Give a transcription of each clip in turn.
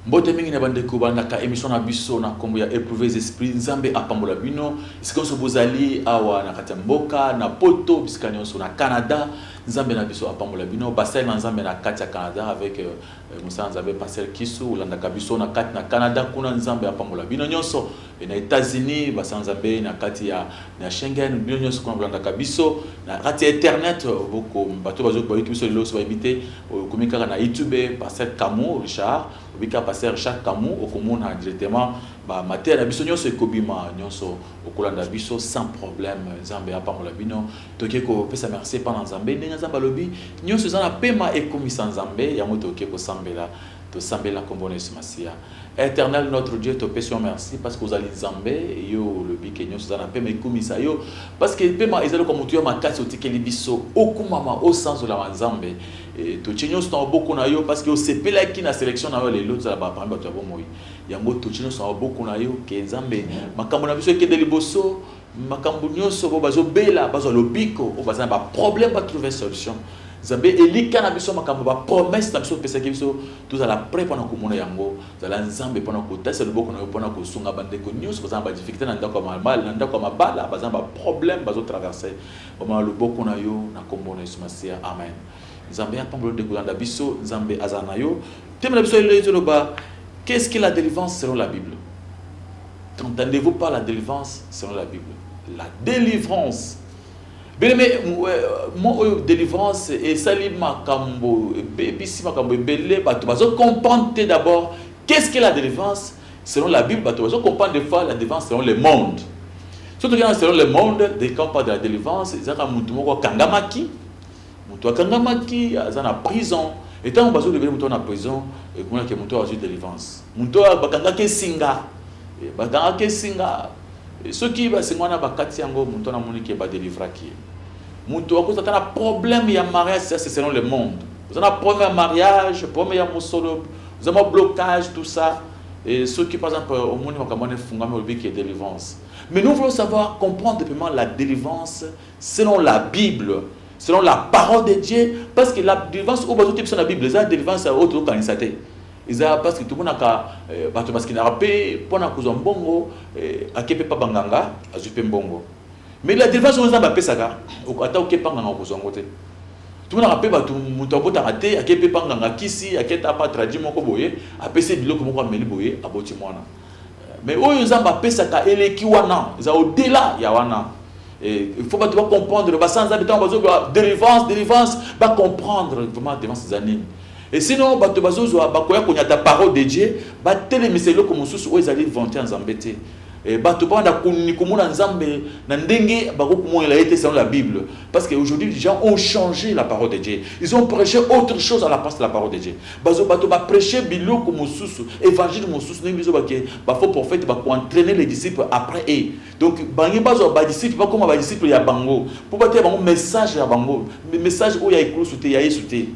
Mbote mingi na bandeko bandaka émission na biso na kombo ya éprouver esprit nzambe apambola bino isikonso bozali awa na kati ya mboka na poto bisika nyonso na Canada nzambe na biso apambola bino basali na nzambe na kati ya Canada avec Moussa Nzambe Pasteur Kisu ulandaka biso na kati na Canada kuna nzambe apambola bino nyonso na États-Unis basali nzambe na kati ya na Schengen bino nyonso kuna ulandaka biso na kati ya internet boko bato bazo ba biso lelo so invité komika na YouTube Pasteur Camus Richard obika Pasteur Richard Camus okomona directement ba mater na biso nyonso ekobima nyonso okolanda biso sans problème nzambe apambola bino toke ko pesa merci pa na nzambe ndenge nzambe lobi nyonso zana pema ekomisa nzambe yango toke ko sambela to sambela kombo na Yesu Masia éternel notre Dieu te pèsons merci parce que vous allez nzambe yo lobi ke nyonso zana pema ekomisa yo parce que pema ezalo comme tu makasi otikeli biso okumama au sens de la nzambe to nyonso na boko na yo parce que o sepela ki na sélection na yo les autres za ba parmi bato ya moi yango to nyonso na boko na yo ke nzambe makambo na biso ekende liboso makambo nyonso bo bazo bela bazo lobiko o bazana ba problème ba trouver solution nzambe elika na biso makambo ba promesse na biso pesa ki biso tout à la prêt pendant ko mona yango za la nzambe pendant ko tasa loboko na yo pendant ko sunga bandeko nyonso bazana ba difficulté na ndako mal na ndako mabala bazana ba problème bazo traverser o ma loboko na yo na kombo na Yesu Masia amen nzambe apambola de kolanda biso nzambe azana yo teme na biso le ba qu'est-ce que la délivrance selon la Bible? Qu'entendez-vous par la délivrance selon la Bible? La délivrance. Bien mais mon délivrance et salim makambo bisi makambo belé bato bazo comprendre d'abord qu'est-ce que la délivrance selon la Bible bato bazo comprendre des fois la délivrance selon le monde. Surtout quand selon le monde des quand pas de la délivrance zaka mutu moko kangamaki mutu kangamaki azana prison. Et tant que vous avez en prison, et qu'on a que mon tour a eu délivrance. Mon tour a bakanga ke singa, bakanga ke singa. Ce qui va se mona bakati yango mon tour a moni ke ba délivra qui. Mon tour a cause d'un problème il y a mariage ça c'est selon le monde. Vous avez un premier mariage, premier ya musolo, vous avez un blocage tout ça. Et ceux qui par exemple au monde makamone fungame obi qui est délivrance. Mais nous voulons savoir comprendre simplement la délivrance selon la Bible. Selon la parole de Dieu, parce que la délivrance au bateau sur la Bible, la délivrance à autre organisation. Ils ont parce que tout le monde a bateau parce qu'il n'a pas pour na kuzo mbongo a kepe pa banganga a jupe mbongo. Mais la délivrance on a pas ça au ata au kepe banganga kuzo ngote. Tout le monde a pas bateau muto bota raté a kepe banganga kisi a keta pas traduit moko boye a pc biloko moko ameli boye a boti mwana. Mais oyo nzamba pesa ka eleki wana, za au-delà ya wana. Il faut pas comprendre le bassin de délivrance, pas comprendre vraiment devant ces années. Et sinon, bah tu vas ta parole de Dieu, bah tel miselo comme sous où ils allaient vanter en zambété. Et bah tu parles d'Akunikumun en Zambé, n'andenge, bah comment il a été selon la Bible. Parce qu'aujourd'hui, les gens ont changé la parole de Dieu. Ils ont prêché autre chose à la place de la parole de Dieu. Bah tu vas prêcher bilo comme sous, évangile comme sous, n'importe quoi. Bah faut prophète, bah pour entraîner les disciples après eux. Donc, bah il y a pas disciples, pas comme bah disciples il y a bango. Pour pas dire un message à bango, message où il y a écrit sous il y a sauté.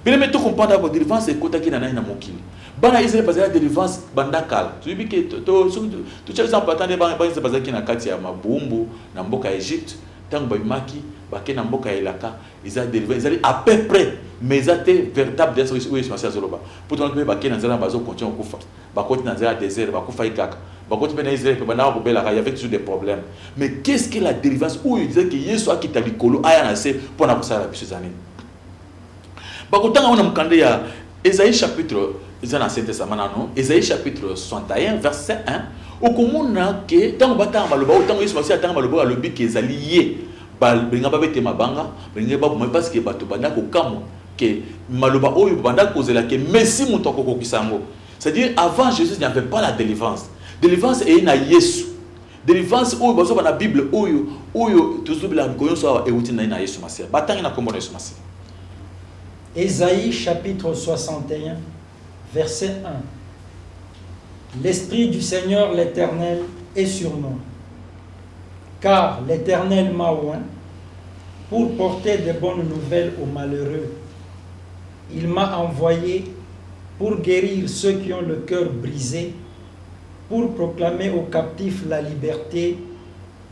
Mais mais tout comprendre la délivrance et côté qui n'a rien à mokili. Bana Israël parce que la délivrance bandakal. Tu dis que tu sais ça pas tendre bana Israël parce que na kati ya mabumbu na mboka Égypte tant ba maki ba ke na mboka elaka ils a délivré ils allaient à peu près mais ils étaient véritable des oui je pense à Zoloba. Pour ton que ba ke na zala bazo continuer kufa. Ba continuer na zala désert ba kufa ikaka. Ba continuer na Israël ba na ko bela il y avait toujours des problèmes. Mais qu'est-ce que la délivrance où il disait que Yesu akita likolo aya na se pour na kusala biso zanini. Bakotanga on a mkande ya Ésaïe chapitre Ésaïe chapitre 61 verset 1 okomona ke tango batanga baloba tango Yesu Masiya tango baloba alobi ke ezaliye balinga babete mabanga balinga babuma parce que bato banda ko kamo ke maloba oyo banda kozela ke Messi muto kokokisa ngo. C'est-à-dire avant Jésus il n'y avait pas la délivrance. Délivrance est na Yesu. Délivrance oyo bazo na Bible oyo tuzubila koyo so ewuti na Yesu Masiya. Batanga na kombo na Yesu Masiya. Ésaïe chapitre 61, verset 1. L'Esprit du Seigneur l'Éternel est sur nous, car l'Éternel m'a oint pour porter de bonnes nouvelles aux malheureux. Il m'a envoyé pour guérir ceux qui ont le cœur brisé, pour proclamer aux captifs la liberté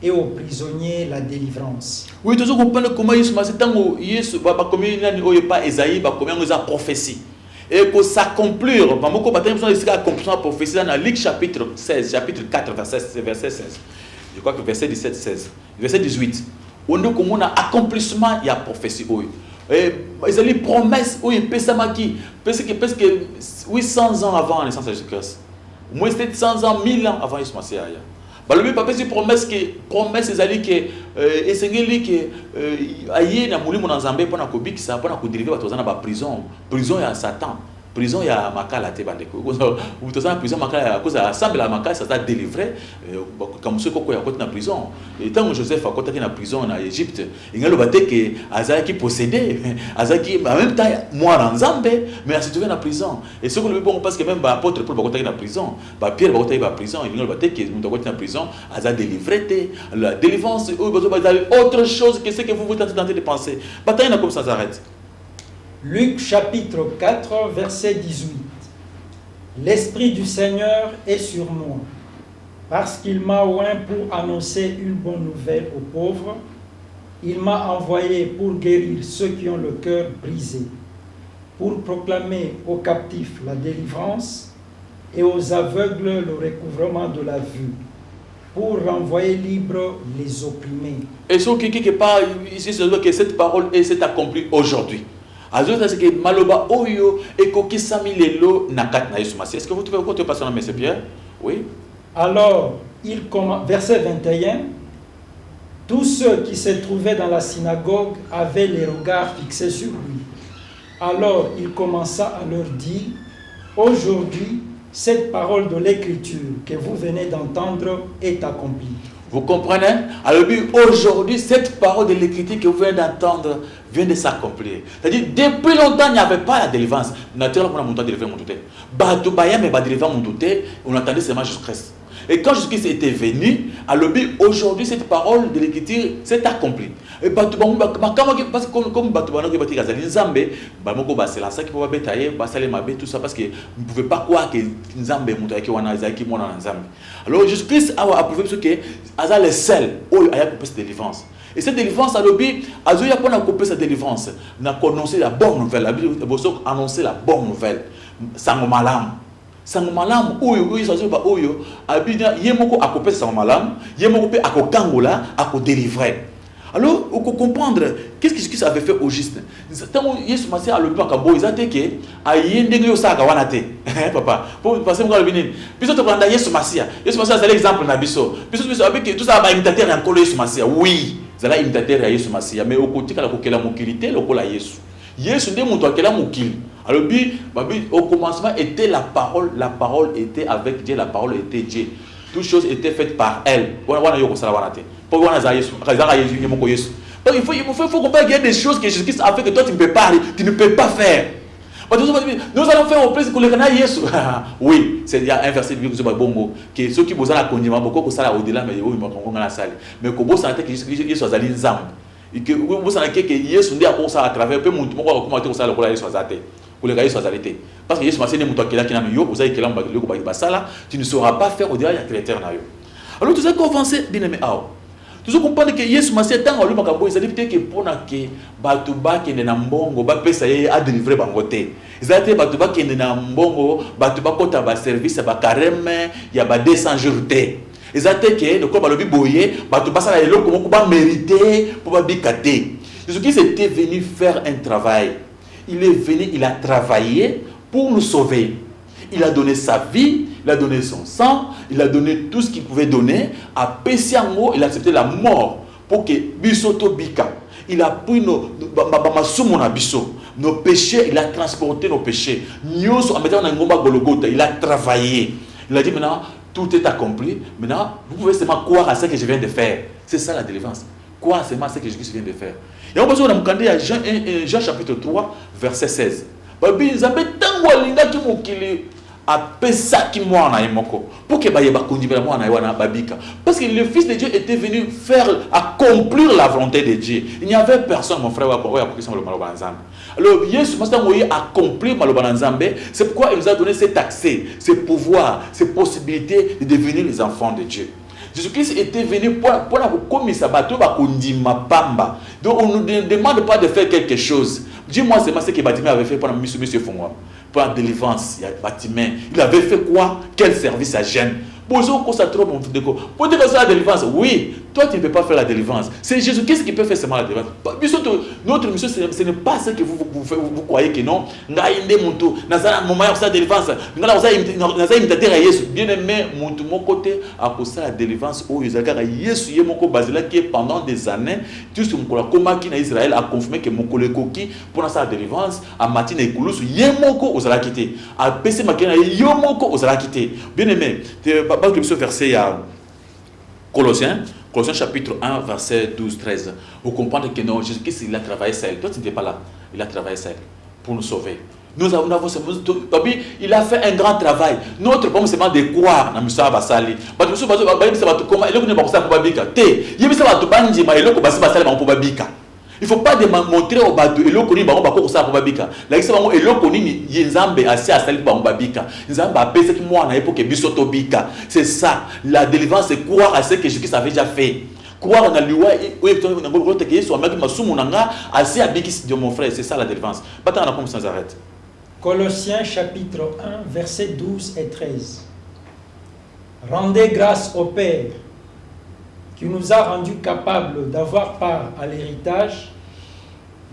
et aux prisonniers la délivrance. Oui, tu comprends comment Yesu Masé tango Yesu ba komi nani oyo pa Esaïe ba komi ngo za prophétie. Et pour s'accomplir, ba moko batem besoin de accomplir la prophétie dans Luc chapitre 16, chapitre 4 verset 16. Je crois que verset 17 16, verset 18. On a comme on a accomplissement il y a prophétie oyo. Et ils ont les promesses où ils parce que 800 ans avant la naissance de Jésus-Christ. Moins 700 ans, 1000 ans avant Yesu Masé. Bah, le papa c'est promesse c'est ali que esengeli que aye na mulimo na Nzambe pona ko bikisa pona ko dériver batozana ba prison ya Satan, prison ya makala te bandeko utozana prison makala ya koza assemble la makala ça t'a délivré comme ce koko ya côté na prison et tant Joseph a côté na prison na Égypte ingalo baté que azaki possédé azaki en même temps moi na Nzambe mais se trouvé na prison et ce que le bon parce que même ba apôtre Paul ba côté na prison ba Pierre ba côté na prison ingalo baté que nous côté na prison aza délivré la délivrance autre chose que ce que vous tentez de penser bataille na comme ça s'arrête. Luc chapitre 4 verset 18. L'Esprit du Seigneur est sur moi, parce qu'il m'a oint pour annoncer une bonne nouvelle aux pauvres. Il m'a envoyé pour guérir ceux qui ont le cœur brisé, pour proclamer aux captifs la délivrance et aux aveugles le recouvrement de la vue, pour renvoyer libres les opprimés. Et ce qui quelque part ici, c'est que cette parole s'est accomplie aujourd'hui. Est-ce que vous trouvez quoi tu passes dans M. Pierre? Oui. Alors, il commence, verset 21, tous ceux qui se trouvaient dans la synagogue avaient les regards fixés sur lui. Alors, il commença à leur dire, aujourd'hui, cette parole de l'Écriture que vous venez d'entendre est accomplie. Vous comprenez? Alors, aujourd'hui, cette parole de l'Écriture que vous venez d'entendre vient de s'accomplir. C'est-à-dire, depuis longtemps, il n'y avait pas la délivrance. Naturellement, on a délivré mon touté. On attendait seulement Jésus-Christ. Et quand Jésus-Christ était venu, alors aujourd'hui, cette parole de l'Écriture s'est accomplie. Et parce que comme tout ça parce que vous ne pouvez pas croire que Nzambe alors Jésus-Christ a approuvé ce que Aza le seul où il a coupé cette délivrance. Et cette délivrance, alors Azo a pas coupé cette délivrance, n'a annoncé la bonne nouvelle. La Bible a annoncé la bonne nouvelle. Sango malam. Sango malam oyo ils ba oyo abina yemoko akopé sango malam, yemoko pe akokangola, akodélivrer. Alors, on peut comprendre qu'est-ce que Jésus avait fait au juste. Tant Yesu Masé a le plan kabo, ils ont dit que ayende yo sa kawana te. Papa, pour passer moi le binin. Puis tu prends Yesu Masé. Yesu Masé c'est l'exemple na biso. Puis tu avec tout ça ba imitateur en colo Yesu Masé. Oui, c'est là imitateur ya Yesu Masé, mais au côté kala kokela mokilité lokola Yesu. Yesu ndé muto akela mokili. Alors au commencement était la parole était avec Dieu, la parole était Dieu. Toutes choses étaient faites par elle. Il faut comprendre qu'il y a des choses que Jésus-Christ a fait que toi tu ne peux pas faire. Nous allons faire au plus que le canal Yesu. Oui, il y a un verset biblique que ceux qui vous ont connu, beaucoup ça au-delà, mais oui, on a salle. Mais que vous savez que Jésus a allé ensemble. Et que vous savez que Yesu dit à ça à travers peu monde, comment tu ça le Yesu a zate. Parce que Yesu m'a dit tu ne sauras pas faire au-delà de l'éternel. Alors tout ça commencé bien aimé ah. Tout ça comprendre que Yesu m'a dit tant le makabo ils dit que pour na que batuba qui na mbongo ba pesa ye a délivrer bangote. Ils a été batuba qui na mbongo batuba kota ba service ba carême ya ba 200 jours té. Ils a été que le corps balobi boyer batuba ça la loko moko ba mériter pour ba bikate. Jésus-Christ était venu faire un travail. Il est venu, il a travaillé pour nous sauver. Il a donné sa vie, il a donné son sang, il a donné tout ce qu'il pouvait donner. À Pessiango, il a accepté la mort pour que Bisoto Bika. Il a pris nos péchés, il a transporté nos péchés. Il a travaillé. Il a dit maintenant, tout est accompli. Maintenant, vous pouvez seulement croire à ce que je viens de faire. C'est ça la délivrance. Croire seulement à ce que Jésus vient de faire. Et on peut regarder à Jean chapitre 3, verset 16. Pour que parce que le Fils de Dieu était venu faire accomplir la volonté de Dieu. Il n'y avait personne, mon frère, alors Jésus a accompli c'est pourquoi il nous a donné cet accès, ce pouvoir, cette possibilité de devenir les enfants de Dieu. Jésus-Christ était venu pour comme ça bateau va kondima pamba. Donc on ne nous demande pas de faire quelque chose. Dis-moi seulement ce que Bâtiment avait fait pour monsieur Fongwa, pour la délivrance, Bâtiment. Il avait fait quoi? Quel service à Gênes? Bonjour, ça trop mon déco. Pour dire que c'est la délivrance, oui, toi tu ne peux pas faire la délivrance. C'est Jésus-Christ qui peut faire seulement la délivrance. Notre mission, ce n'est pas ce que vous croyez que non. Bien aimé, mon côté, à cause de la délivrance, qui pendant des années, tout ce que qui Israël a confirmé que mon collègue qui pour sa délivrance, à Matin et Koulous, Yemoko aux Alakité, à PC Makina, Yomoko aux Alakité. Bien aimé, verset à Colossiens chapitre 1, verset 12-13. Vous comprenez que non, Jésus-Christ, il a travaillé seul. Toi, tu n'étais pas là. Il a travaillé seul pour nous sauver. Nous avons il a fait un grand travail. Notre problème, c'est de croire dans Moussa Basali. Il ne faut pas montrer au bateau et l'eau connue pour ça pour babika. La question est l'eau connue Nzambe assez à salir pour babika. Nzambe a pesé que moi na époque bisoto bika. C'est ça. La délivrance, c'est croire à ce que Jésus avait déjà fait. Croire en lui ou na ngolo te yesu amaki masumu nanga assez à biki de mon frère. C'est ça la délivrance. Bata na comme sans arrêt. Colossiens chapitre 1 versets 12 et 13. Rendez grâce au Père qui nous a rendus capables d'avoir part à l'héritage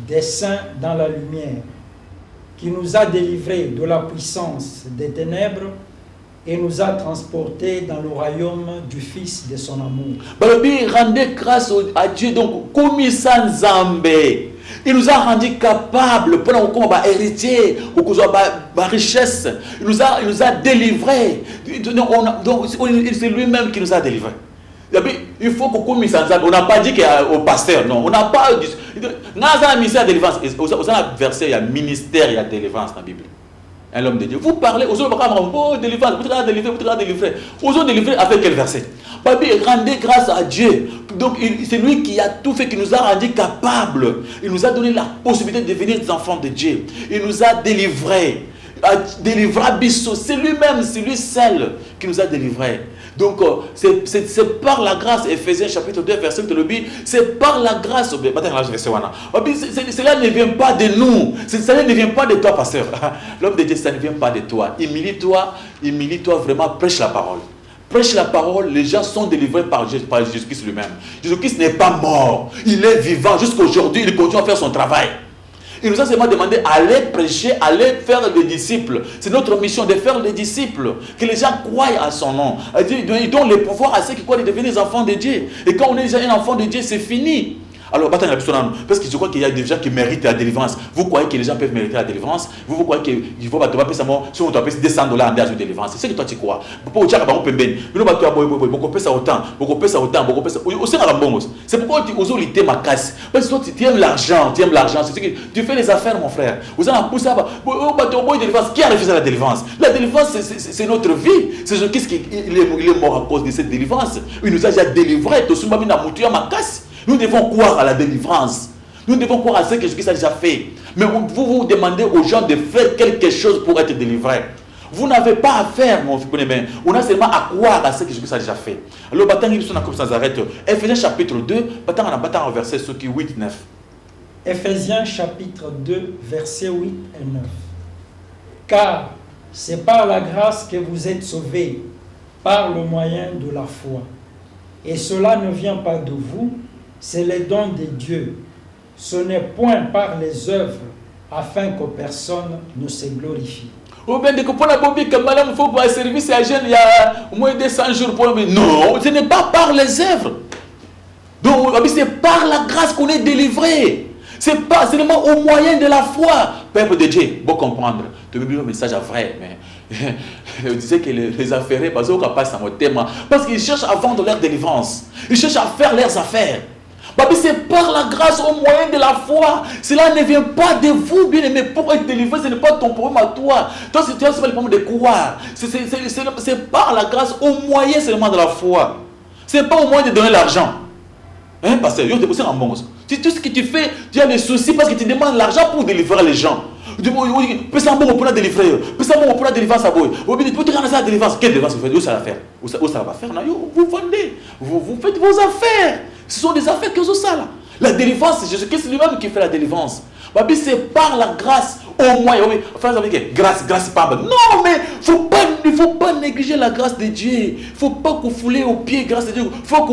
des saints dans la lumière, qui nous a délivrés de la puissance des ténèbres et nous a transportés dans le royaume du Fils de son amour. Rendez grâce à Dieu, donc, comme Zambé. Il nous a rendus capables pour nous héritier, pour la richesse. Il nous a délivrés. Donc, c'est lui-même qui nous a délivrés. Il faut qu'on commise ça. On n'a pas dit qu'au pasteur, non. On n'a pas dit. On a un ministère de délivrance. On a un verset, il y a ministère, il y a délivrance dans la Bible. Un homme de Dieu. Vous parlez aux autres, oh, délivrance, vous devez délivrer, vous devez délivrer. Aux autres, délivrer avec quel verset? Rendez grâce à Dieu. Donc, c'est lui qui a tout fait, qui nous a rendus capables. Il nous a donné la possibilité de devenir des enfants de Dieu. Il nous a délivrés. C'est lui-même, c'est lui seul qui nous a délivrés. Donc, c'est par la grâce, Ephésiens chapitre 2, verset 8, c'est par la grâce. Cela ne vient pas de nous, cela ne vient pas de toi, pasteur. L'homme de Dieu, ça ne vient pas de toi. Humilie-toi vraiment, prêche la parole. Prêche la parole, les gens sont délivrés par Jésus-Christ lui-même. Jésus-Christ n'est pas mort, il est vivant. Jusqu'à aujourd'hui, il continue à faire son travail. Il nous a seulement demandé d'aller prêcher, aller faire des disciples. C'est notre mission de faire des disciples. Que les gens croient à son nom. Ils donnent le pouvoir à ceux qui croient de devenir des enfants de Dieu. Et quand on est déjà un enfant de Dieu, c'est fini. Alors, parce que je crois qu'il y a des gens qui méritent la délivrance. Vous croyez que les gens peuvent mériter la délivrance? Vous croyez qu'il faut payer ça, si on doit payer 200 $ en de délivrance. C'est ce que toi tu crois. C'est pourquoi tu oses lutter ma casse. Parce que toi tu aimes l'argent, C'est ce que tu fais les affaires, mon frère. Vous avez poussé à qui a refusé la délivrance? La délivrance, c'est notre vie. C'est Jésus qui est mort à cause de cette délivrance. Il nous a déjà délivré. Nous devons croire à la délivrance. Nous devons croire à ce que Jésus a déjà fait. Mais vous demandez aux gens de faire quelque chose pour être délivrés. Vous n'avez pas à faire, mon frère. On a seulement à croire à ce que Jésus a déjà fait. Alors, comme ça s'arrête. Ephésiens chapitre 2, verset 8-9. Ephésiens chapitre 2, versets 8 et 9. Car c'est par la grâce que vous êtes sauvés, par le moyen de la foi. Et cela ne vient pas de vous, c'est le don de Dieu. Ce n'est point par les œuvres, afin que personne ne se glorifie. Non, ce n'est pas par les œuvres. Donc, c'est par la grâce qu'on est délivré. C'est pas seulement au moyen de la foi. Peuple de Dieu, bon comprendre. Tu veux dire le message à vrai, mais je disais que les affaires, parce qu'ils cherchent à vendre leur délivrance. Ils cherchent à faire leurs affaires. C'est par la grâce au moyen de la foi. Cela ne vient pas de vous, bien aimé. Pour être délivré, ce n'est pas ton problème à toi. Toi, c'est le problème de croire. C'est par la grâce au moyen seulement de la foi. Ce n'est pas au moyen de donner l'argent. Hein, parce que tout ce que tu fais, tu as des soucis parce que tu demandes l'argent pour délivrer les gens. ça bon pour la délivrer. Ça bon pour la délivrance à boy. Vous dites pour la délivrance. Quelle délivrance vous faites? Où ça va faire? Où ça va faire? Vous vendez. Vous faites vos affaires. Ce sont des affaires que vous avez là. La délivrance, c'est Jésus-Christ lui-même qui fait la délivrance. C'est par la grâce. Au moins, enfin, grâce, pardon. Non, mais il ne faut pas négliger la grâce de Dieu. Il ne faut pas qu'on foule aux pieds grâce de Dieu. Il faut que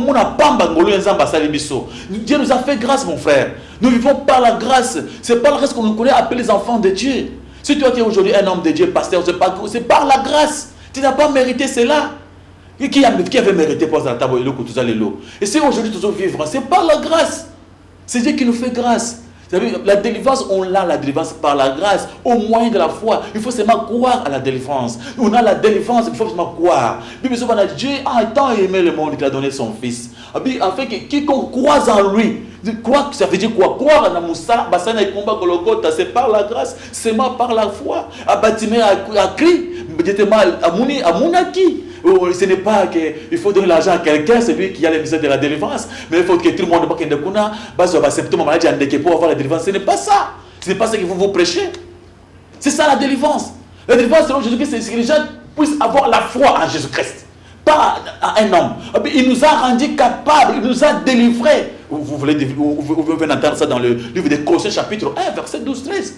Dieu nous a fait grâce, mon frère. Nous vivons par la grâce. C'est par la grâce qu'on nous connaît appeler les enfants de Dieu. Si toi tu es aujourd'hui un homme de Dieu, pasteur, c'est par la grâce. Tu n'as pas mérité cela. Et qui avait mérité pour la table et si aujourd'hui tu dois vivre, c'est par la grâce. C'est Dieu qui nous fait grâce. La délivrance, on l'a la délivrance par la grâce, au moyen de la foi. Il faut seulement croire à la délivrance. On a la délivrance, il faut seulement croire. Dieu a tant aimé le monde qu'il a donné son Fils. Afin que quiconque croise en lui, croire, ça veut dire quoi? Croire en Moussa, c'est par la grâce, seulement par la foi. Abatimé a crié, à Mounaki. Ce n'est pas qu'il faut donner l'argent à quelqu'un, c'est lui qui a les misères de la délivrance. Mais il faut que tout le monde pour avoir la délivrance. Ce n'est pas ça. Ce n'est pas ça qu'il faut vous prêcher. C'est ça la délivrance. La délivrance selon Jésus-Christ, c'est que les gens puissent avoir la foi en Jésus-Christ. Pas à un homme. Il nous a rendus capables, il nous a délivrés. Vous venez entendre ça dans le livre des Colossiens chapitre 1, verset 12-13.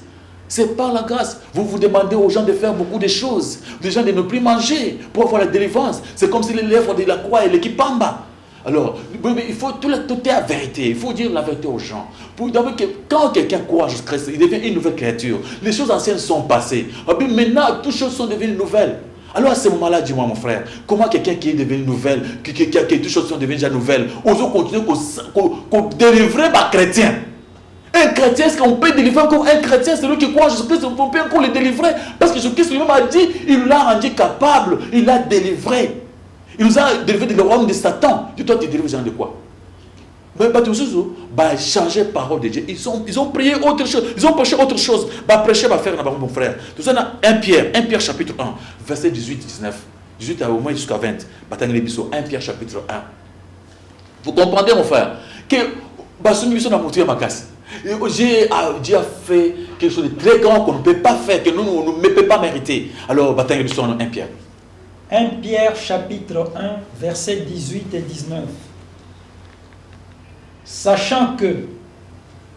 C'est par la grâce. Vous demandez aux gens de faire beaucoup de choses. Les gens de ne plus manger pour avoir la délivrance. C'est comme si les lèvres de la croix et l'équipe pamba. Alors, il faut tout est la vérité. Il faut dire la vérité aux gens. Quand quelqu'un croit en Jésus-Christ, il devient une nouvelle créature. Les choses anciennes sont passées. Maintenant, toutes choses sont devenues nouvelles. Alors à ce moment-là, dis-moi mon frère, comment quelqu'un qui est devenu nouvelle, que toutes choses sont devenues déjà nouvelles, osons continuer qu'on délivrer par chrétien. Un chrétien, est-ce qu'on peut délivrer comme un chrétien? C'est lui qui croit en Jésus-Christ, on peut encore le délivrer. Parce que Jésus-Christ lui-même a dit, il l'a rendu capable, il l'a délivré. Il nous a délivré de royaume de Satan. Dis-toi, tu délivres les gens de quoi? Changer parole de Dieu. Ils ont prié autre chose. Ils ont prêché autre chose. Prêcher, faire mon frère. Tout ça, 1 Pierre chapitre 1, verset 18-19. 18 au moins jusqu'à 20. 1 Pierre chapitre 1. Vous comprenez, mon frère, que Dieu a fait quelque chose de très grand qu'on ne peut pas faire, que nous ne peut pas mériter. Alors, 1 Pierre. 1 Pierre chapitre 1, versets 18 et 19. Sachant que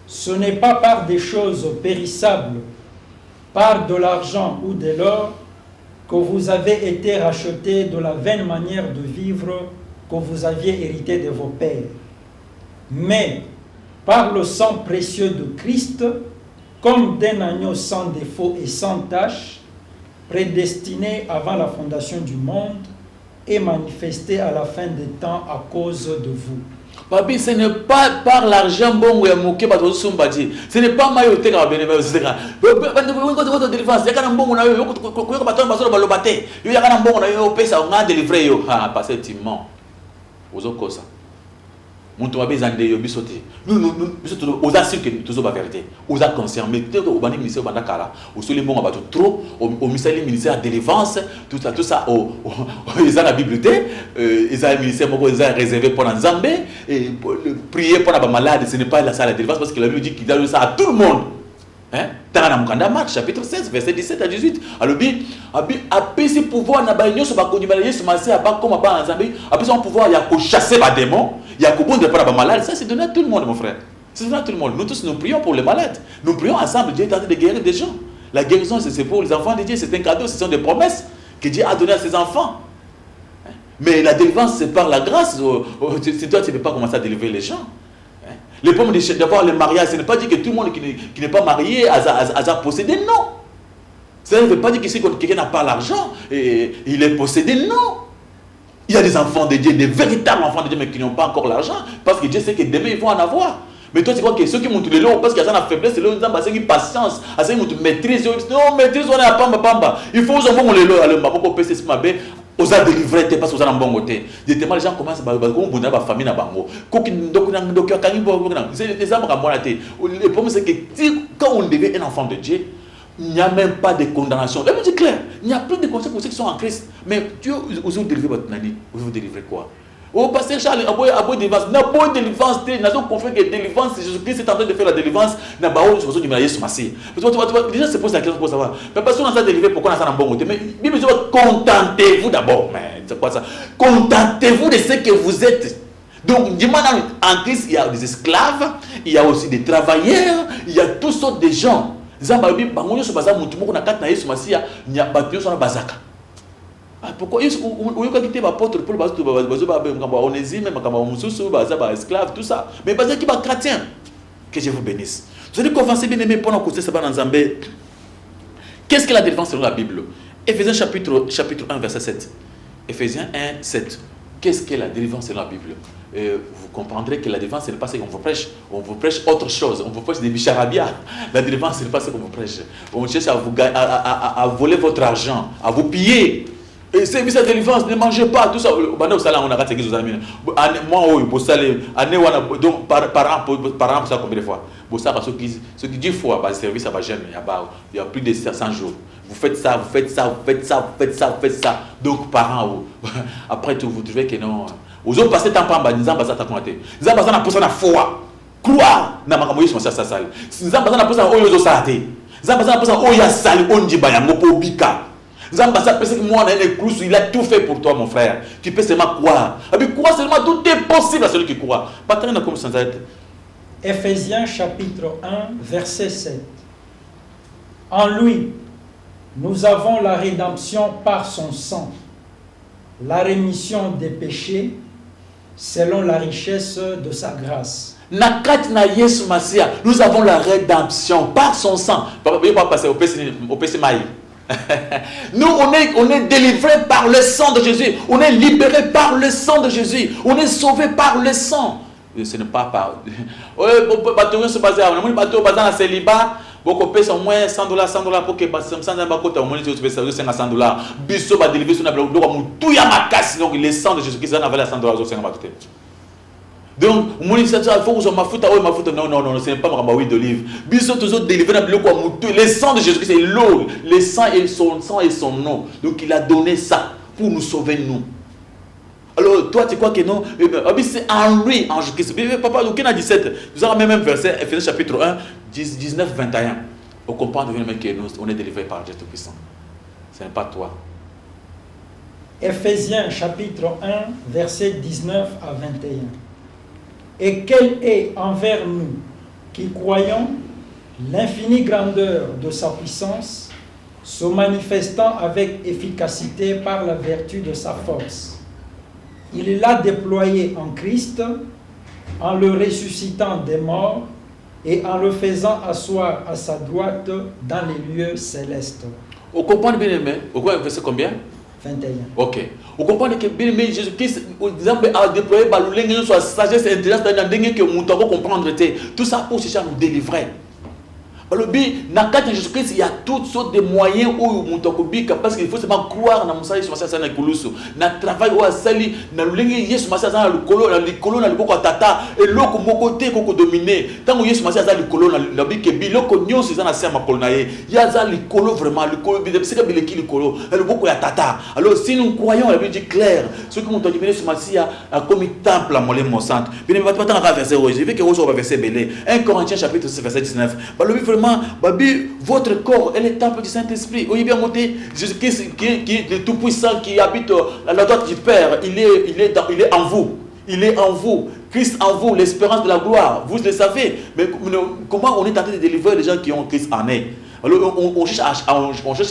ce n'est pas par des choses périssables, par de l'argent ou de l'or, que vous avez été rachetés de la vaine manière de vivre que vous aviez hérité de vos pères, mais par le sang précieux de Christ, comme d'un agneau sans défaut et sans tache, prédestiné avant la fondation du monde et manifesté à la fin des temps à cause de vous. Papi, ce n'est pas par l'argent bon ou moqué par ton sombadi. Ce n'est pas maillot de la bénévole. Nous sommes assurés que nous sommes la vérité. Nous sommes conscients. Mais peut-être au ministère trop, au ministère de délivrance, tout ça, ils ont la bibliothèque, ils ont le ministère réservé pour les Zambé, et prier pour les malades, ce n'est pas la salle de délivrance parce que la Bible dit qu'il donne ça à tout le monde. Dans Marc chapitre 16, verset 17 à 18. Alors, après ce pouvoir, après pouvoir, il y a chasser les démons, il y a les malades. Ça, c'est donné à tout le monde, mon frère. C'est donné à tout le monde. Nous tous, nous prions pour les malades. Nous prions ensemble. Dieu est en train de guérir des gens. La guérison, c'est pour les enfants de Dieu. C'est un cadeau. Ce sont des promesses que Dieu a données à ses enfants. Mais la délivrance, c'est par la grâce. C'est toi, tu ne peux pas commencer à délivrer les gens. Le problème d'avoir le mariage, ce n'est pas dire que tout le monde qui n'est pas marié a possédé, non. Ça ne veut pas dire que si quelqu'un n'a pas l'argent, il est possédé, non. Il y a des enfants de Dieu, des véritables enfants de Dieu, mais qui n'ont pas encore l'argent, parce que Dieu sait que demain ils vont en avoir. Mais toi tu crois que ceux qui montent les lots, parce qu'il y a la faiblesse, c'est là où ils ont patience, ils ont maîtrise, non, maîtrise, on est à pamba. Il faut qu'ils ont les lots, alors ils ont aux a délivré parce que vous avez un bon côté. Les gens commencent à faire la famille na bango. Le problème c'est que quand on devient un enfant de Dieu, il n'y a même pas de condamnation. La Bible dit clair, il n'y a plus de condamnation pour ceux qui sont en Christ. Mais Dieu vous délivre votre nani, vous délivrer quoi? Oh, pasteur Charles, aboye délivrance. N'a pas de délivrance. N'a pas compris que délivrance, Jésus-Christ est en train de faire la délivrance. N'a pas eu besoin de me Jésus Massi. Déjà, c'est pour ça question pour savoir. Mais parce qu'on a ça délivré, pourquoi on a ça dans bon côté. Mais Bible dit, contentez-vous d'abord. Mais c'est quoi ça? Contentez-vous de ce que vous êtes. Donc, en Christ, il y a des esclaves, il y a aussi des travailleurs, il y a toutes sortes de gens. Pourquoi on a quitté l'apôtre Paul, Onésime, esclave, tout ça. Mais parce qu'il est chrétien. Que je vous bénisse. Vous allez confesser bien aimé pendant que ça va dans Zambé. Qu'est-ce que la délivrance selon la Bible? Éphésiens chapitre 1, verset 7. Éphésiens 1, 7. Qu'est-ce que la délivrance selon la Bible? Vous comprendrez que la délivrance, ce n'est pas ce qu'on vous prêche. On vous prêche autre chose. On vous prêche des bicharabia. La délivrance, ce n'est pas ce qu'on vous prêche. On cherche à voler votre argent, à vous piller. Et c'est cette délivrance, ne mangez pas, tout ça. On a raté aux amis. Moi, donc par an, ça combien de fois? Ceux qui disent fois, le service, ça va jamais. Il y a plus de 100 jours. Vous faites ça, vous faites ça, vous faites ça, vous faites ça, vous faites ça. Donc par an, après tout, vous trouvez que non. Vous avez passé temps par an, vous avez passé temps par an. Vous avez passé temps par foi. Croire, n'a pas comme ça ça sale. Vous avez passé temps par an, vous avez passé temps par an, vous avez sale, on dit bayango pour bika. Il a tout fait pour toi, mon frère. Tu peux seulement croire. Croire seulement, tout est possible à celui qui croit. Éphésiens chapitre 1, verset 7. En lui, nous avons la rédemption par son sang, la rémission des péchés, selon la richesse de sa grâce. Nous avons la rédemption par son sang. Nous, on est délivré par le sang de Jésus. On est libéré par le sang de Jésus. On est sauvé par le sang. Ce n'est pas par... Oui, se baser à un célibat. Beaucoup pèsent au moins $100 pour que $100. Bisso va délivrer son abdomen. Donc le sang de Jésus-Christ en avait $100. Donc, il faut que ma foute, non, ce n'est pas ma huile d'olive. Bisso toujours délivré le sang de Jésus-Christ, c'est l'eau, le sang et son eau. Donc, il a donné ça pour nous sauver, nous. Alors, toi, tu crois que non? C'est en lui, en Jésus-Christ. Papa, donc, il a 17. Nous avons même verset, Éphésiens chapitre 1, 19, 21. On comprend que nous, on est délivré par Dieu Tout-Puissant. Ce n'est pas toi. Éphésiens chapitre 1, verset 19 à 21. Et quelle est envers nous qui croyons l'infinie grandeur de sa puissance, se manifestant avec efficacité par la vertu de sa force. Il l'a déployé en Christ, en le ressuscitant des morts et en le faisant asseoir à sa droite dans les lieux célestes. Vous comprenez bien aimé? Vous comprenez verset combien? 21. Ok. Vous comprenez que bien aimé Jésus-Christ a déployé la sagesse et l'intelligence dans le que nous devons comprendre. Tout ça pour chercher à nous délivrer. Alors, dans Jésus-Christ, il y a toutes sortes de moyens où parce qu'il faut seulement croire dans Moussa Yesu Massa na Kulusu. Na travail où asali na lulingi Yesu Massa na likolo na likolo na liboko tata et loko mokote koko dominer. Tant que Yesu Massa na likolo na bikebi loko nyonso za na sema kolonaye. Ya za likolo vraiment likolo bi c'est que bileki likolo le boko ya tata. Alors si nous croyons la Bible dit clair, ceux qui ont dominer Yesu Massa comme temple à molemo centre. Bien ne va pas tant verset aujourd'hui. Je veux que vous verset belé. 1 Corinthiens chapitre 6 verset 19. Vraiment, votre corps est le temple du Saint-Esprit. Oui, bien monté. Jésus-Christ qui est le Tout-Puissant, qui habite à la droite du Père, il est en vous. Il est en vous. Christ en vous, l'espérance de la gloire. Vous le savez. Mais comment on est en train de délivrer les gens qui ont Christ en eux? Alors on cherche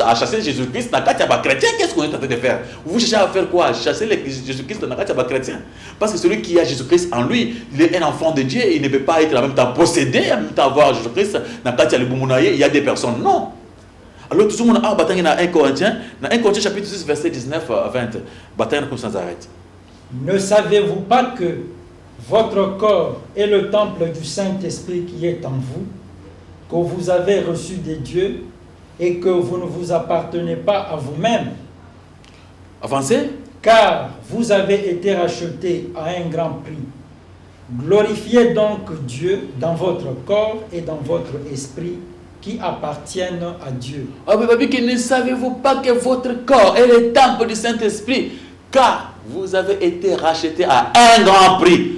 à chasser Jésus-Christ dans le cas chrétien. Qu'est-ce qu'on est en train de faire? Vous cherchez à faire quoi? Chasser Jésus-Christ dans le cas chrétien. Parce que celui qui a Jésus-Christ en lui, il est un enfant de Dieu. Il ne peut pas être en même temps possédé, en même temps avoir Jésus-Christ dans le cas il y a des personnes. Non. Alors tout le monde a bataille dans 1 Corinthiens chapitre 6 verset 19 à 20. Bataille comme ça s'arrête. Ne savez-vous pas que votre corps est le temple du Saint-Esprit qui est en vous, que vous avez reçu de Dieu et que vous ne vous appartenez pas à vous-même? Avancez. Car vous avez été rachetés à un grand prix. Glorifiez donc Dieu dans votre corps et dans votre esprit qui appartiennent à Dieu. Ne savez-vous pas que votre corps est le temple du Saint-Esprit? car vous avez été rachetés à un grand prix.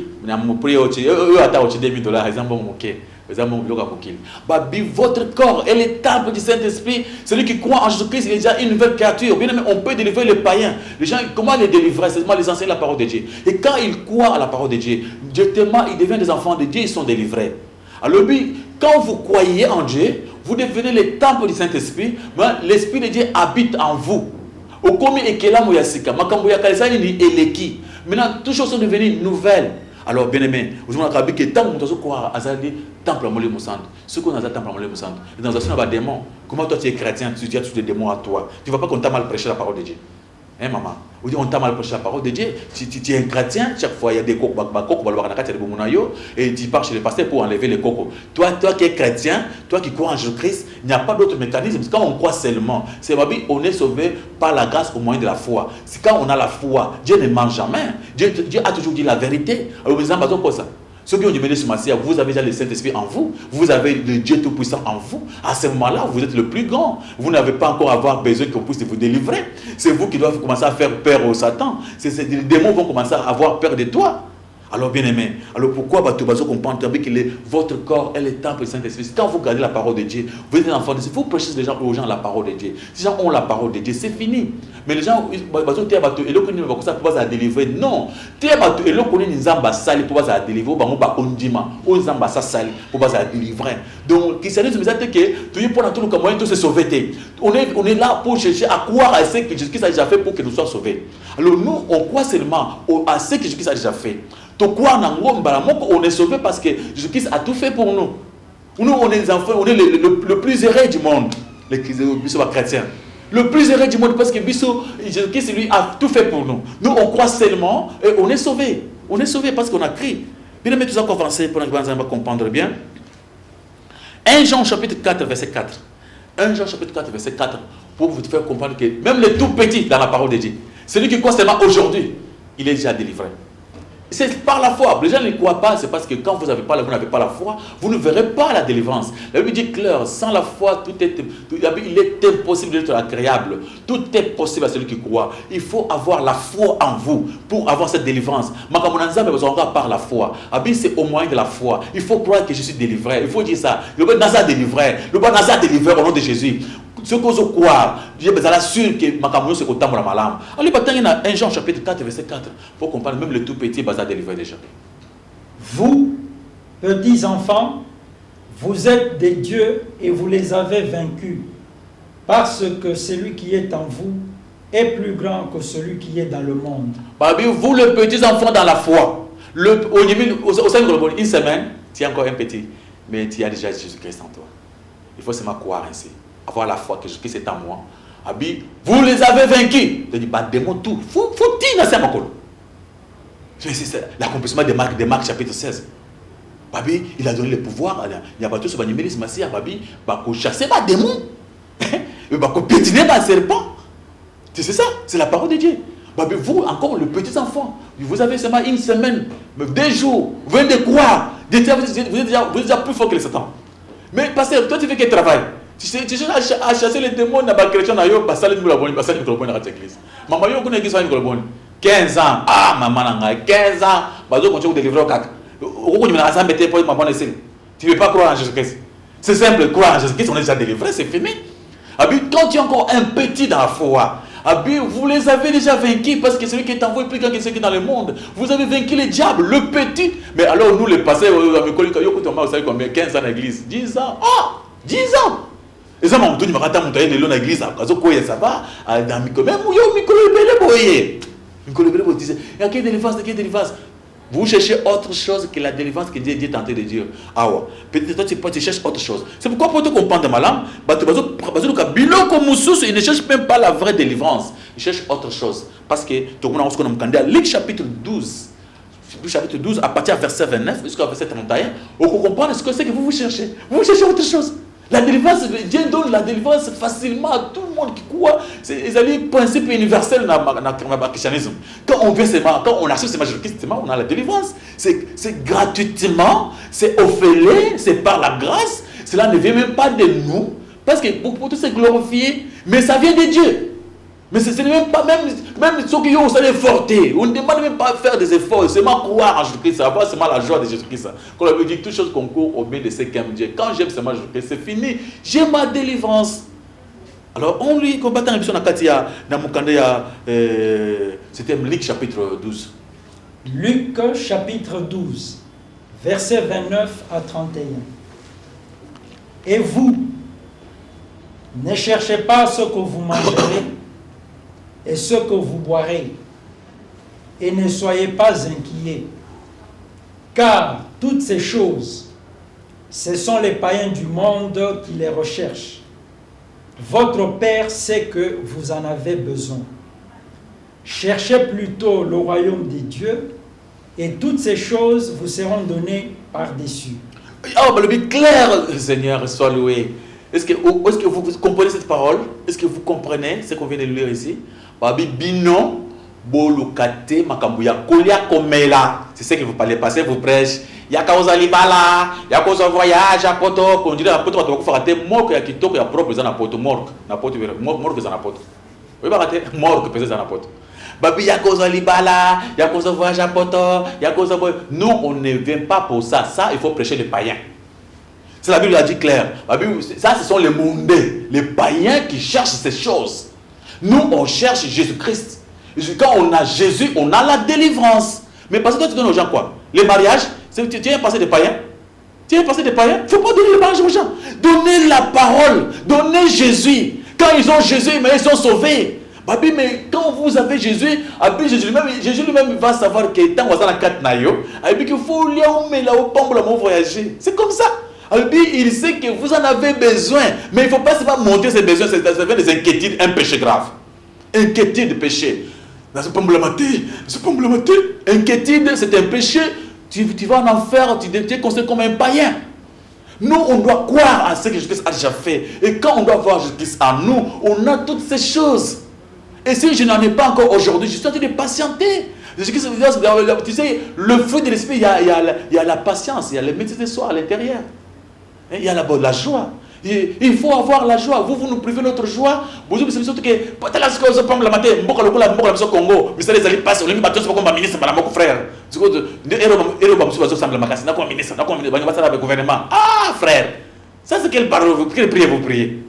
Votre corps est le temple du Saint-Esprit. Celui qui croit en Jésus-Christ, il est déjà une nouvelle créature. Bien aimé, on peut délivrer les païens. Les gens, comment les délivrer? C'est seulement les enseigner la parole de Dieu. Et quand ils croient à la parole de Dieu, directement, ils deviennent des enfants de Dieu, ils sont délivrés. Alors, quand vous croyez en Dieu, vous devenez le temple du Saint-Esprit, mais l'Esprit de Dieu habite en vous. Maintenant, toutes choses sont devenues nouvelles. Alors, bien aimé, vous avez dit que tant que vous croyez à temple à Molé Moussante, ce qu'on a dans le temple à Molé Moussante, dans la situation, il y a des démons. Comment toi tu es chrétien, tu as tous des démons à toi? Tu ne vois pas qu'on t'a mal prêché la parole de Dieu. Hein, maman? On t'a mal prêché la parole de Dieu. Tu es un chrétien, chaque fois il y a des coques, et tu pars chez les pasteurs pour enlever les cocos. Toi qui es chrétien, toi qui crois en Jésus-Christ, il n'y a pas d'autre mécanisme. Quand on croit seulement, on est sauvé par la grâce au moyen de la foi. C'est quand on a la foi, Dieu ne ment jamais. Dieu a toujours dit la vérité. Alors, vous avez quoi ça? Ceux qui ont demandé ce matin, vous avez déjà le Saint-Esprit en vous, vous avez le Dieu Tout-Puissant en vous. À ce moment-là, vous êtes le plus grand. Vous n'avez pas encore avoir besoin qu'on puisse vous délivrer. C'est vous qui doivent commencer à faire peur au Satan. Les démons vont commencer à avoir peur de toi. Alors, bien aimé, alors pourquoi tu vas comprendre que votre corps est le temple du Saint-Esprit? Quand vous gardez la parole de Dieu, vous êtes un enfant de Dieu. Vous prêchez aux gens la parole de Dieu. Si les gens ont la parole de Dieu, c'est fini. Mais les gens, ils vont délivrer. Non. Ils vont délivrer. Donc, christianisme, c'est que tu prends tout le moyen de se sauver. On est là pour chercher à croire à ce que Jésus-Christ a déjà fait pour que nous soyons sauvés. Alors, nous, on croit seulement à ce que Jésus-Christ a déjà fait. On est sauvé parce que Jésus-Christ a tout fait pour nous. Nous, on est les enfants, on est le plus heureux du monde, les chrétiens. Le plus heureux du monde parce que Jésus-Christ, lui, a tout fait pour nous. Nous, on croit seulement et on est sauvé. On est sauvé parce qu'on a crié. Bien aimé, tout ça qu'on va pour que comprendre bien. 1 Jean chapitre 4, verset 4. 1 Jean chapitre 4, verset 4. Pour vous faire comprendre que même les tout petits dans la parole de Dieu, celui qui croit seulement aujourd'hui, il est déjà délivré. C'est par la foi. Les gens ne croient pas, c'est parce que quand vous n'avez pas la foi, vous ne verrez pas la délivrance. La Bible dit clair, sans la foi, il est impossible d'être agréable. Tout est possible à celui qui croit. Il faut avoir la foi en vous pour avoir cette délivrance. Par la foi. C'est au moyen de la foi. Il faut croire que je suis délivré. Il faut dire ça. Le bon Nazar délivré. Le bon Nazar délivré au nom de Jésus. Ce qu'on veut croire, je suis sûr que Makamoyo c'est autant pour la malade. Alors, il y a 1 Jean chapitre 4, verset 4. Pour comprendre, même le tout petit bazar délivré déjà. Vous, petits enfants, vous êtes des dieux et vous les avez vaincus, parce que celui qui est en vous est plus grand que celui qui est dans le monde. Vous, les petits enfants dans la foi, au sein de une semaine, tu es encore un petit, mais tu as déjà Jésus-Christ en toi. Il faut seulement croire ainsi. Avoir la foi que Jésus-Christ est en moi. Vous les avez vaincus. Je dis, démon tout. Faut-il dans c'est l'accomplissement des Marc chapitre 16. Il a donné le pouvoir. Il y a pas tout ce qui Massia. Pour chasser les démons. Pour piétiner les serpents. C'est ça. C'est la parole de Dieu. Vous, encore le petit enfant, vous avez seulement une semaine, 2 jours. Vous venez de croire. Vous êtes déjà plus fort que les Satan. Mais parce que toi, tu fais quel travail? Tu cherches à chasser les démons dans la chrétien, parce que tu as l'église. Maman, tu as l'église 15 ans. Ah, maman, 15 ans. Tu continues de délivrer au cac. Tu ne veux pas croire en Jésus-Christ. C'est simple, croire en Jésus-Christ, on est déjà délivré, c'est fini. Quand tu es encore un petit dans la foi, vous les avez déjà vaincus parce que celui qui est en vous est plus grand que celui qui est dans le monde. Vous avez vaincu le diable, le petit. Mais alors nous les passés, 15 ans dans l'église, 10 ans. Ah, 10 ans. Et ça m'a dit, je vais l'église, ça va, vous cherchez autre chose que la délivrance que Dieu est tenté de dire. Peut-être tu cherches autre chose. C'est pourquoi pour te comprendre ma langue, il ne cherche même pas la vraie délivrance. Il cherche autre chose. Parce que, Luc chapitre 12, chapitre 12, à partir du verset 29 jusqu'au verset 31, on peut comprendre ce que c'est que vous cherchez. Vous cherchez autre chose. La délivrance, Dieu donne la délivrance facilement à tout le monde qui croit. C'est un principe universel dans le christianisme. Quand on vient seulement, quand on accepte Jésus-Christ, on a la délivrance. C'est gratuitement, c'est offert, c'est par la grâce. Cela ne vient même pas de nous, parce que pour tout c'est glorifié, mais ça vient de Dieu. Mais ce n'est même pas, même ceux qui ont ça forté. On ne demande même pas de faire des efforts, seulement croire en Jésus-Christ, avoir seulement la joie de Jésus-Christ. Quand on veut dire que toutes choses concourent au bien de ceux qui aiment Dieu. Quand j'aime seulement Jésus-Christ, c'est fini. J'ai ma délivrance. Alors, on lui combat dans l'émission Katia, dans mon c'était Luc chapitre 12. Luc chapitre 12, versets 29 à 31. Et vous, ne cherchez pas ce que vous mangerez et ce que vous boirez, et ne soyez pas inquiets, car toutes ces choses, ce sont les païens du monde qui les recherchent. Votre Père sait que vous en avez besoin. Cherchez plutôt le royaume de Dieu, et toutes ces choses vous seront données par-dessus. Oh, le but clair, Seigneur, soit loué. Est-ce que vous comprenez cette parole? Est-ce que vous comprenez ce qu'on vient de lire ici? Bino, bolukate, makambuya, kolia komela. C'est ce que vous parlez, passez, vous prêchez. Il y a cause libala, il y a cause voyage, à poto, qu'on dirait à poto, on va faire des morts, il y a qui toque, il y a propre, ils en apportent, mort, n'apporte, mort, ils en apportent. Oui, bah, mort, que ils en apportent. Babi, il y a cause libala, il y a cause voyage à poto, il y a cause. Nous, on ne vient pas pour ça. Ça, il faut prêcher les païens. C'est la Bible a dit clair. Ça, ce sont les mondés, les païens qui cherchent ces choses. Nous, on cherche Jésus-Christ. Quand on a Jésus, on a la délivrance. Mais parce que toi, tu donnes aux gens quoi? Les mariages, tu viens passer des païens? Tu viens passer des païens? Il ne faut pas donner le mariage aux gens. Donnez la parole. Donnez Jésus. Quand ils ont Jésus, mais ils sont sauvés. Babi, mais quand vous avez Jésus, Jésus lui-même va savoir que tant que vous avez la carte nayo, qu'il faut voyager. C'est comme ça. Il sait que vous en avez besoin, mais il ne faut pas seulement monter ces besoins, ça fait des inquiétudes, un péché grave. Inquiétude de péché. C'est pas me la inquiétude, c'est un péché. Tu vas en enfer, tu es considéré comme un païen. Nous, on doit croire à ce que Jésus-Christ a déjà fait. Et quand on doit voir Jésus-Christ en nous, on a toutes ces choses. Et si je n'en ai pas encore aujourd'hui, je suis en train de patienter. Tu sais, le fruit de l'esprit, il y a la patience, il y a le métier de soi à l'intérieur. Il y a la joie. Il faut avoir la joie. Vous nous privez notre joie. Vous avez surtout que peut-être que vous avez la matin, vous Congo, vous allez aller passer, vous allez passer comme ministre, mon frère. Ah, frère, ça c'est quelle parole, quelle prière vous priez?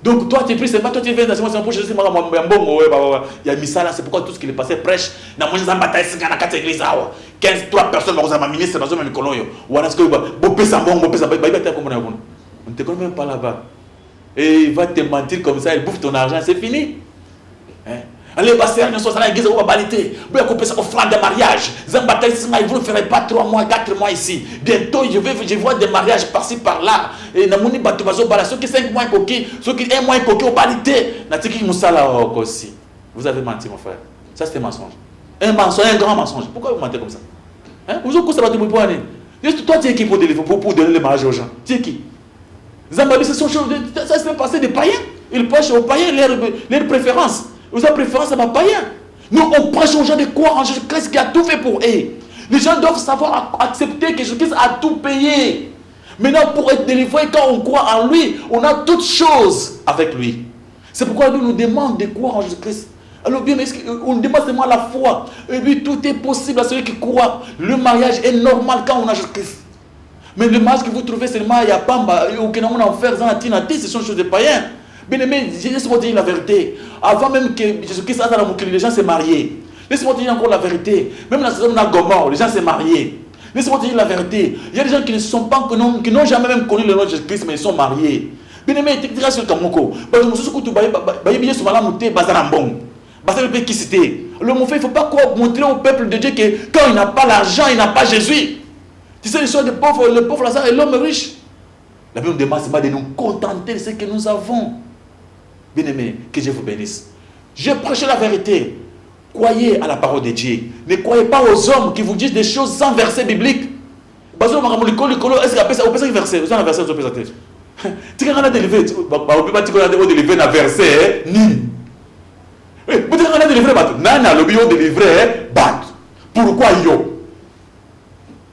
Donc toi tu pries, c'est pas toi tu viens dans ce moment pour je sais moi il y a mis ça là, c'est pourquoi tout ce qui est passé prêche na moi za bataille c'est na 4 églises awa 3 personnes dans un ministre dans un micoloyo ou est-ce que bopé ça bon bopé ça ba comme on te connaît même pas là-bas et il va te mentir comme ça, il bouffe ton argent, c'est fini. Allez, passer à la l'église, on va baliter. Vous allez couper ça au flanc de mariage. Vous ne ferez pas 3 mois, 4 mois ici. Bientôt, je vois des mariages par-ci, par-là. Et Namouni Batubazo Bala, ceux qui 5 mois coquilles, ceux qui 1 mois coquilles, au balité. Natiki Moussala aussi. Vous avez menti, mon frère. Ça, c'était un mensonge. Un mensonge, un grand mensonge. Pourquoi vous mentez comme ça? Vous avez ça va te boire. Toi, tu es qui pour donner le mariage aux gens? Tu es qui? Zambabi, ce sont choses. Ça s'est passé des païens. Ils prêchent aux païens leurs préférences. Vous avez préférence à ma païen. Nous, on prêche aux gens de croire en Jésus-Christ qui a tout fait pour eux. Les gens doivent savoir accepter que Jésus-Christ a tout payé. Maintenant, pour être délivré, quand on croit en lui, on a toutes choses avec lui. C'est pourquoi nous demandons de croire en Jésus-Christ. Alors bien, on demande seulement la foi. Et puis, tout est possible à celui qui croit. Le mariage est normal quand on a Jésus-Christ. Mais le mariage que vous trouvez seulement, il n'y a pas aucun enfer, ce sont des choses de païens. Bien aimé, laissez-moi dire la vérité. Avant même que Jésus-Christ soit dans la mouquille, les gens s'est mariés. Laissez-moi dire encore la vérité. Même dans la saison de Gomorrhe, les gens s'est mariés. Laissez-moi dire la vérité. Il y a des gens qui ne sont pas, qui n'ont jamais même connu le nom de Jésus-Christ, mais ils sont mariés. Bien aimé, tu diras sur Kamoko. Le il ne faut pas montrer au peuple de Dieu que quand il n'a pas l'argent, il n'a pas Jésus. Tu sais l'histoire des pauvres, le pauvre Lazare et l'homme riche. La Bible nous demande de nous contenter de ce que nous avons. Bien-aimés, que Dieu vous bénisse. Je prêche la vérité. Croyez à la parole de Dieu. Ne croyez pas aux hommes qui vous disent des choses sans verset biblique. Est-ce que vous avez verset? Vous avez un verset sur le tête. Tu as un délivré. Tu as délivré un verset. Ni. Vous avez délivré. Nana, le bio délivré. Pourquoi yo?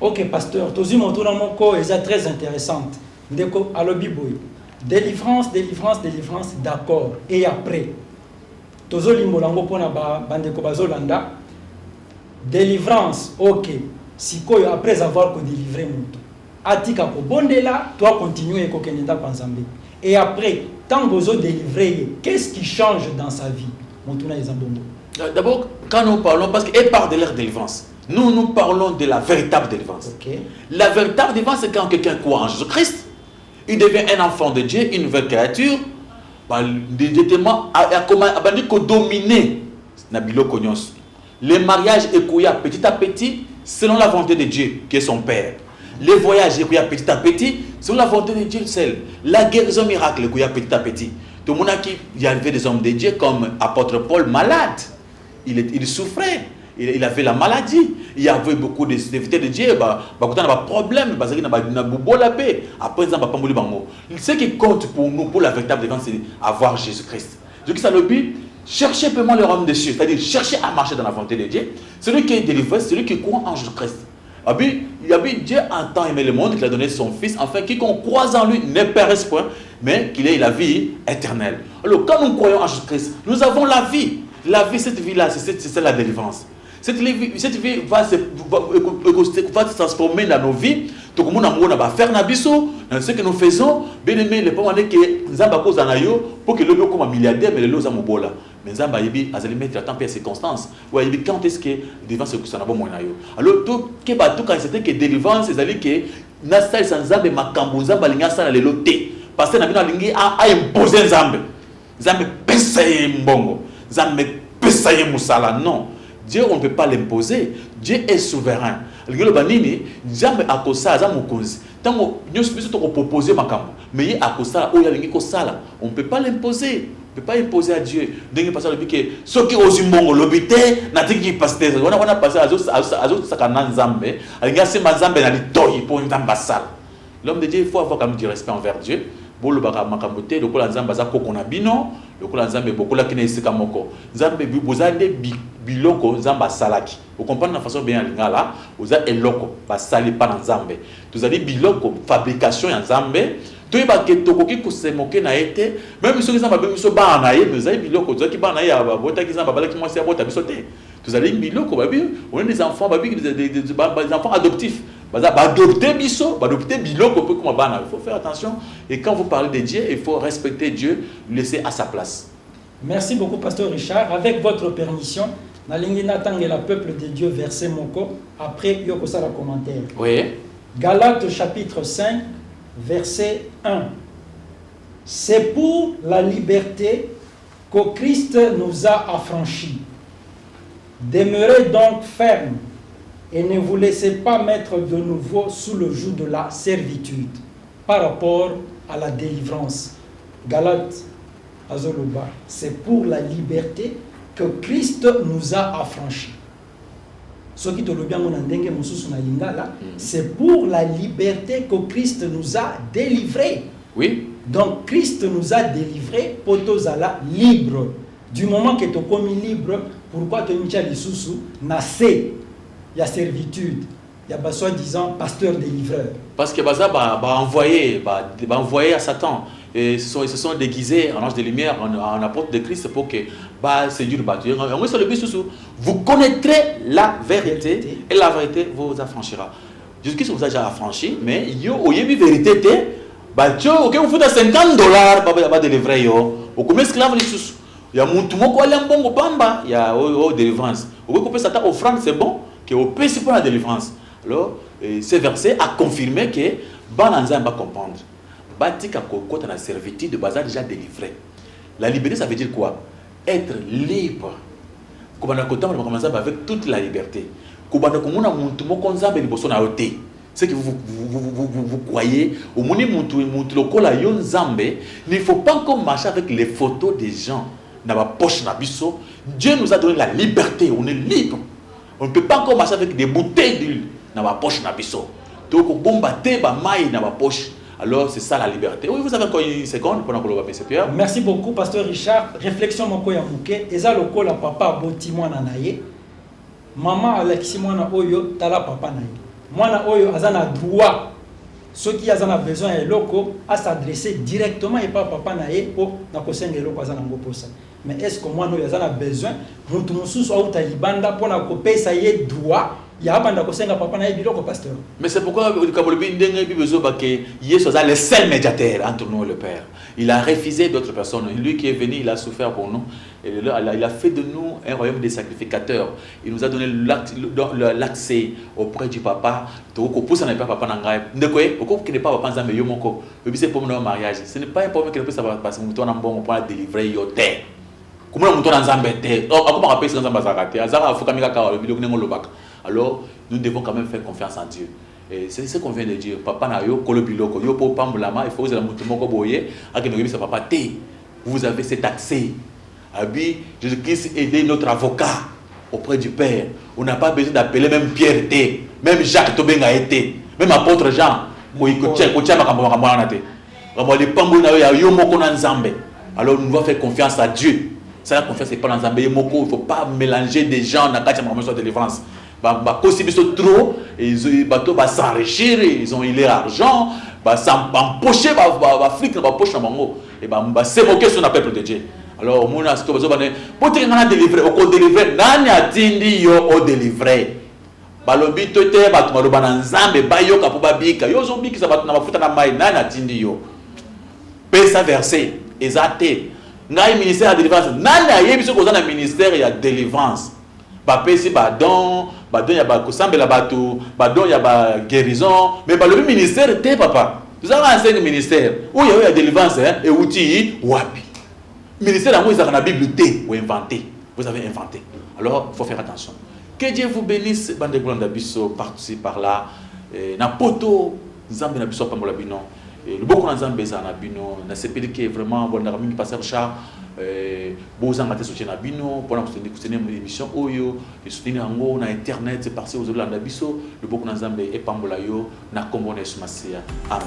Ok, pasteur, tous les mots est très intéressante. Délivrance, délivrance, délivrance, d'accord. Et après, tous les mots bazolanda. Délivrance, ok. Si après avoir délivré mon atika ko bondela, toi continuer ko kenenda panzambe. Et après, tant que vous délivré, qu'est-ce qui change dans sa vie? D'abord, quand nous parlons, parce qu'elle parle de leur délivrance, nous parlons de la véritable délivrance. Okay. La véritable délivrance, c'est quand quelqu'un croit en Jésus-Christ, il devient un enfant de Dieu, une nouvelle créature, directement à dominer les mariages écouillent petit à petit selon la volonté de Dieu qui est son Père. Les voyages écouillent petit à petit selon la volonté de Dieu seul. La guérison miracle écouillent petit à petit. Tout le monde il y avait des hommes de Dieu comme apôtre Paul malade. Il souffrait. Il avait la maladie. Il y avait beaucoup de serviteurs de Dieu. Il y avait des problèmes. Après, ce qui compte pour nous, pour la véritable délivrance, c'est avoir Jésus-Christ. Donc, ça le but. Cherchez pleinement le royaume des cieux, c'est-à-dire cherchez à marcher dans la volonté de Dieu. Celui qui est délivré, celui qui croit en Jésus-Christ. Dieu a tant aimé le monde qu'il a donné son Fils, afin quiconque croit en lui ne périsse point, mais qu'il ait la vie éternelle. Alors, quand nous croyons en Jésus-Christ, nous avons la vie. La vie, cette vie-là, c'est la délivrance. Cette vie va se transformer dans nos vies. Tout le monde va faire dans ce que nous faisons. Bien aimé, les parents que nous avons pour que l'homme comme un milliardaire, mais l'homme est mobola. Mais nous avons mettre à temps et circonstances. Quand est-ce que délivrance est ça n'a pas mon ayo. Alors tout quand c'était que délivrance, c'est-à-dire que Nastal Sanzambe Makambuza Balingasa le loté. Parce que nous avons imposé Nzambe. Nzambe pesaye mbongo. Nzambe pesaye musala. Non. Dieu, on ne peut pas l'imposer. Dieu est souverain. Dieu a kosa za mukonzi. Tant que nous proposer makambo, mais a kosa o ya lingi kosala. On ne peut pas l'imposer. On ne peut pas imposer à Dieu. Donc pasteur le dit que ceux qui osent mbongo lobité na tiki pasteur. On a passé azo sakana nzambe. Alinga se nzambe na litoyi pour nzamba sala. L'homme de Dieu, il faut avoir quand même du respect envers Dieu. Bolo baka makambote lokola nzamba za kokona bino lokola nzambe bokola kina isika moko nzambe bozande biloko nzamba salaki vous comprenez la façon bien lingala oza eloko basali pa na nzambe tozali biloko fabrication ya nzambe toyeba ke tokoki kosemoke na ete même soki nzamba biso ba na ye bezali biloko tozaki ba na ye bota ki nzamba balaki mwasi ya bota biso te tozali biloko babi on est des enfants babi des enfants adoptifs. Il faut faire attention. Et quand vous parlez de Dieu, il faut respecter Dieu, le laisser à sa place. Merci beaucoup, pasteur Richard. Avec votre permission, la peuple de Dieu, verset Moko. Après, il y a un commentaire. Oui. Galates chapitre 5, verset 1. C'est pour la liberté que Christ nous a affranchis. Demeurez donc fermes. Et ne vous laissez pas mettre de nouveau sous le joug de la servitude par rapport à la délivrance. Galates, Azoloba, c'est pour la liberté que Christ nous a affranchis. Ce qui te le bien c'est pour la liberté que Christ nous a délivrés. Oui. Donc Christ nous a délivrés pour tous libre. Du moment que tu es commis libre, pourquoi tu es mis sous nassé? Il y a servitude, il y a soi-disant pasteur délivreur. Parce que Baza va envoyer à Satan. Et ils se sont déguisés en ange de lumière, en apôtre de Christ pour que séduire le bâtiment. Vous connaîtrez la vérité et la vérité vous affranchira. Jésus-Christ vous a déjà affranchi, mais il y a une vérité. Vous faites $50, vous va délivrer. Vous avez esclave sous. Il y a un monde il y a une délivrance. Vous pouvez Satan offrande, c'est bon. Que au principe de la délivrance. Alors, ce verset a confirmé que Bananza va comprendre. Batika Koko dans la servitude de Baza déjà délivré. La liberté, ça veut dire quoi? Être libre. Avec toute la liberté. Ce que vous croyez, il ne faut pas encore marcher avec les photos des gens dans ma poche. Dieu nous a donné la liberté, on est libre. On ne peut pas encore marcher avec des bouteilles d'huile dans ma poche. Donc, on maille dans ma poche. Alors, c'est ça la liberté. Oui, vous avez encore une seconde pour nous. Merci beaucoup, pasteur Richard. Réflexion, mon ya mouké. Eza loko la papa boti mwana naye. Maman Alexis mwana oyo tala papa naye. mwana oyo azana droit ceux qui a besoin de loko à s'adresser directement et pas papa nae pour na kosenga loko azana ngoposa. Mais est-ce que moi nous a besoin mutu mususu au talibanda pour na kopesa ye droit ya banda kosenga papa nae biloko pasteur. Mais c'est pourquoi Kabolobi ndenge bibezo bake Yesu est le seul médiateur entre nous et le Père. Il a refusé d'autres personnes. Lui qui est venu, il a souffert pour nous. Et il a fait de nous un royaume des sacrificateurs. Il nous a donné l'accès auprès du papa. Ce n'est pas papa nangai. Ce n'est pas papa nzambe yo moko. C'est pour mon mariage. Ce n'est pas un problème que nous puissions passer mon temps en bon pour délivrer yo terre. Comment mon temps nzambe terre. Comment rappeler ce nzambe zakate. Azara fukamika ka le vidéo ngo lobaka. Alors nous devons quand même faire confiance en Dieu. Et c'est ce qu'on vient de dire. Papa na yo kolobiloko yo po pambulama, il faut que vous ayez moko boye akenobi sa papa te. Vous avez cet accès. Abi, Jésus-Christ aidait notre avocat auprès du Père. On n'a pas besoin d'appeler même Pierre T, même Jacques Tobenga été, même apôtre Jean. Alors nous devons faire confiance à Dieu. Ça, la confiance n'est pas dans Zambé. Il ne faut pas mélanger des gens dans la délivrance. Trop, ils vont s'enrichir, ils ont l'argent, s'empocher, flic dans la poche, et c'est moquer sur le peuple de Dieu. Alors, mon asko bazo bane, pour te ngana délivrer, au délivrer, nani atindi yo au délivrer. Balobi tote batu maloba na nzambe bayo ka po babika, yo zombi ki za batu na mafuta na mai, nani atindi yo. Pesa verset, ezate. Ngai ministère de délivrance, nani ayebi so kozana ministère ya délivrance. Ba pesi badon ya ba kosambela batu, badon ya ba guérison, mais balobi ministère te papa. Vous avez un 5 ministères où il y a délivrance et outil wapi. Ministère d'amour, ils ont la Bible T ou inventé. Vous avez inventé. Alors, il faut faire attention. Que Dieu vous bénisse. Bande de Glandabiso, par-ci, par-là. Na poto, Zambé Nabiso, Pamolabino. Le beaucoup de Zambé, Zanabino. Na sepeli qui est vraiment bon dans la mine passer chat. Bozang a été soutenu Nabino. Pendant que vous soutenez l'émission Oyo. Et soutenir Ango, na Internet, c'est passé aux Glandabiso. Le beaucoup de Zambé et Pambolayo. Na Kombone Sumasia. Amen.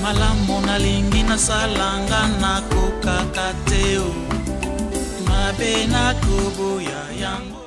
Malamu nalingi na salanga na kukakateo mabe na kubu ya yangu.